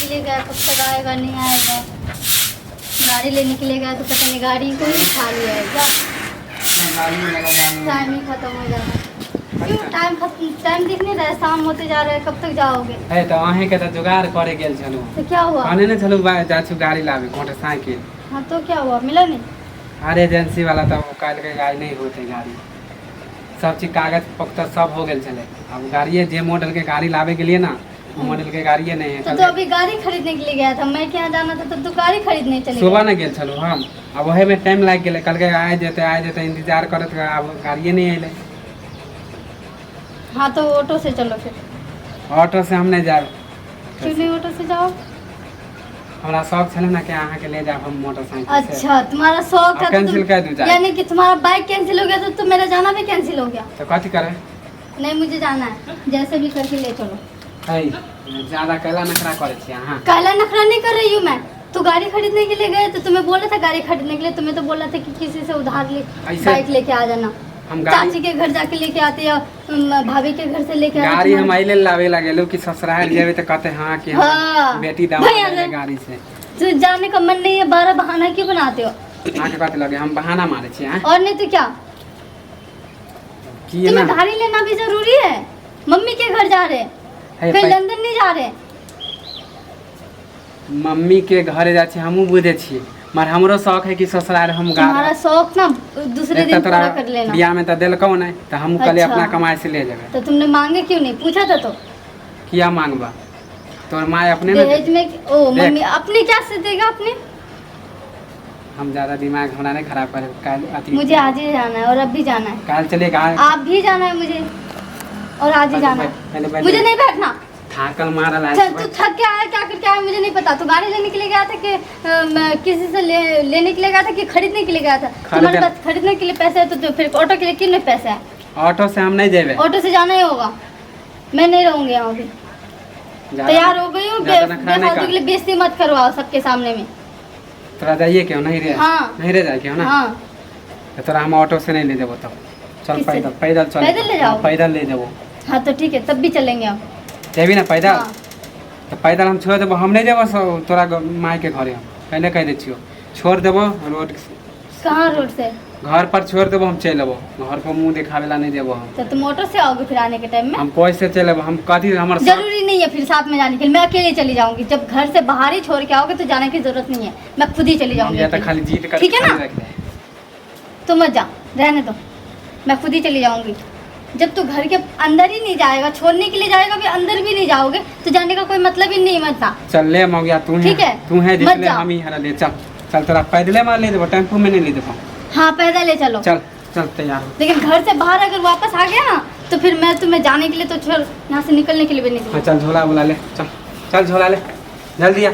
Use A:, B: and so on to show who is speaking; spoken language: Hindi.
A: के लिए गया, कब तक आएगा नहीं आएगा। गाड़ी लेने के लिए गया तो पता नहीं गाड़ी को ही खा लिया है क्या। टाइम ही खत्म हो जा रहा है। क्यों टाइम दिख नहीं रहा है, शाम होते जा रहा है, कब तक जाओगे?
B: है तो अहीं के तो जुगाड़ करे गेल छलू।
A: तो क्या हुआ?
B: कहने ने छलू जाछु गाड़ी लावे मोटरसाइकिल।
A: हाँ तो क्या हुआ, मिला नहीं?
B: अरे एजेंसी वाला तो कल के गाड़ी नहीं होते गाड़ी, सब चीज कागज पत्र सब हो गेल छले। अब गाड़िए जे मॉडल के गाड़ी लावे के लिए ना, वो मॉडल के गाड़िए नहीं है।
A: तो अभी गाड़ी खरीदने के लिए गया था, मैं क्या जाना था, तो गाड़ी खरीदने चले
B: सुबह न गेल छलू हम। अब वही में टाइम लाग गेले, कल के आए जेते इंतजार करत, अब गाड़िए नहीं अइले।
A: हाँ तो ऑटो से चलो फिर।
B: ऑटो से हम नहीं जाब।
A: क्यों नहीं ऑटो से जाओ?
B: हमारा शौक छले ना कि अहाँ के ले जाब हम मोटरसाइकिल से।
A: अच्छा तुम्हारा शौक था,
B: कैंसिल कर दूं जाए।
A: यानी कि तुम्हारा बाइक कैंसिल हो गया तो मेरा जाना भी कैंसिल हो गया।
B: तो कथी करे?
A: नहीं मुझे जाना है, जैसे भी करके ले चलो।
B: है ज्यादा कैला नखरा करे छी अहाँ।
A: काला नखरा नहीं कर रही हूँ मैं। तो गाड़ी खरीदने के लिए गए तो तुम्हें बोला था गाड़ी खरीदने के लिए, तुम्हें तो बोला था कि किसी से उधार ले बाइक लेके आ जाना।
B: हम
A: चाची के घर जाके लेके आते या भाभी के घर से लेके आते।
B: गाड़ी हम आइले लावे लगे कि ससुराल जेबे तो कहते हाँ कि
A: हाँ।
B: बेटी दामाद गाड़ी से
A: तो जाने का मन नहीं है, 12 बहाना क्यों बनाते हो?
B: आके कहते लगे हम बहाना मारे छी हैं।
A: और नहीं तो क्या,
B: की
A: तुम्हें
B: ना
A: गाड़ी लेना भी जरूरी है। मम्मी के घर जा रहे, कहीं लंदन नहीं जा रहे।
B: मम्मी के घरे जा छी हमहू बुझे छी, मगर हमरो शौक है कि ससुराल हम
A: तुम्हारा शौक ना दूसरे दिन पूरा कर लेना।
B: बियाह में तो दिलको नहीं, तो हम कल
A: अच्छा।
B: अपना कमाई से ले जाबे।
A: तो तुमने मांगे क्यों नहीं, पूछा था तो?
B: किया मांगबा? तोर माय अपने ना
A: दहेज में ओ मम्मी अपने क्या से देगा अपने?
B: हम ज्यादा दिमाग हमरा नहीं खराब करे। कल
A: मुझे आज ही जाना है और अब भी जाना है।
B: कल चलेगा?
A: आप भी जाना है मुझे और आज ही जाना है। मुझे नहीं बैठना।
B: थाकल मारल है।
A: तू थक के आया, क्या करके आया मुझे नहीं पता। तू गाड़ी लेने के लिए गया था कि किसी से लेने के लिए गया था कि खरीदने के लिए गया था? तुम्हारे पास खरीदने के लिए पैसे है तो फिर ऑटो के लिए कितने पैसे है?
B: ऑटो से हम नहीं जेबे।
A: ऑटो से जाना ही होगा, मैं नहीं रहूंगी यहाँ भी। तैयार हो गई हूँ, बेफालतू के लिए बेइज्जती मत करवाओ सबके सामने में।
B: तोरा जाइए क्यों नहीं रे?
A: हाँ।
B: नहीं रे जाए क्यों ना?
A: हाँ।
B: तो तोरा हम ऑटो से नहीं ले देबो। तब चल पैदल पैदल चल।
A: पैदल ले जाओ?
B: पैदल ले देबो।
A: हाँ तो ठीक है, तब भी चलेंगे हम।
B: जेबी ना पैदल?
A: हाँ।
B: तो पैदल हम छोड़ देबो, हम नहीं जेबो तोरा माय के घरे। हम पहले कह दे छियो छोड़ देबो रोड।
A: कहाँ रोड से?
B: घर पर छोड़ देबो, हम चल लेबो। घर पर मुंह दिखावेला नहीं देबो हम।
A: तो तुम ऑटो से आओगे फिर आने के टाइम में?
B: हम पैसे चल लेबो। हम कथी हमर
A: जरूरी नहीं है फिर साथ में जाने के लिए, मैं अकेले चली जाऊंगी। जब घर से बाहर ही छोड़ के आओगे तो जाने की जरूरत नहीं है, मैं खुद ही चली जाऊंगी।
B: ये तो खाली जीत कर
A: ठीक है ना? तो मत जा, रहने दो, मैं खुद ही चली जाऊंगी। जब तू घर के अंदर ही नहीं जाएगा, छोड़ने के लिए जाएगा भी अंदर भी नहीं जाओगे तो जाने का कोई मतलब ही नहीं। मत
B: चल ले मौगिया तू है।
A: ठीक है?
B: तू है
A: मत
B: जिसने
A: जाओ।
B: हम ही हरा ले। चल चल तोरा पैदले मार ले देबो, टेम्पो में नहीं ले देबो।
A: हाँ पैदल ले चलो।
B: चल चल तैयार हो।
A: लेकिन घर से बाहर अगर वापस आ गया ना तो फिर मैं तुम्हें जाने के लिए तो छोड़, यहाँ से निकलने के लिए भी नहीं दूंगी।
B: हाँ चल झोला बोला ले। चल चल झोला ले जल्दी आ।